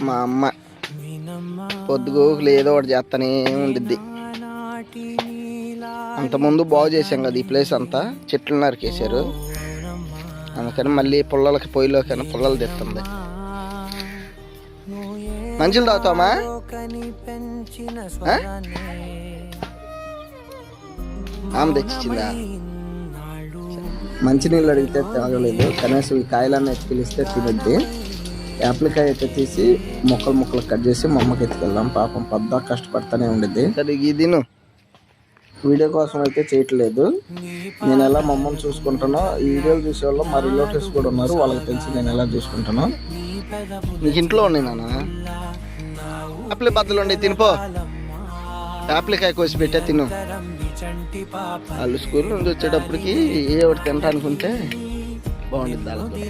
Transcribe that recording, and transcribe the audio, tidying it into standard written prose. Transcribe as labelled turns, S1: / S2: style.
S1: మా అమ్మ పొద్దుగోకులు ఏదో ఒకటి చేస్తానే ఉండిద్ది. అంతకుముందు బాగు చేసాం కదా ఈ ప్లేస్ అంతా, చెట్లు నరికేశారు. అందుకని మళ్ళీ పుల్లలకి పొయ్యిలోకైనా పుల్లలు తెస్తుంది. మంచిలు తాగుతామా? ఆమె తెచ్చిచ్చిందా? మంచినీళ్ళు అడిగితే తాగలేదు. కనీసం ఈ కాయలన్నీ ఎత్తుకెళ్ళిస్తే తినద్ది. యాప్లికాయ అయితే తీసి ముక్కలు ముక్కలు కట్ చేసి మా అమ్మకి ఎత్తుకెళ్దాం. పాపం పద్దా కష్టపడతానే ఉండిద్ది. సరే ఇది వీడియో కోసం అయితే చేయట్లేదు. నేను ఎలా మా అమ్మని చూసుకుంటానో ఈ వీడియోలు చూసేవాళ్ళు మా రిలేటివ్స్ కూడా ఉన్నారు, వాళ్ళకి తెలిసి నేను ఎలా చూసుకుంటానో. నీకు ఇంట్లో ఉన్నాయి నాన్న యాప్లి బద్దలు ఉండే, తినిపో. యాప్లికాయ కోసి పెట్టే తిను. వాళ్ళు స్కూల్ నుంచి వచ్చేటప్పటికి ఏ ఒకటి తినడానికి ఉంటే బాగుంటుంది వాళ్ళకి.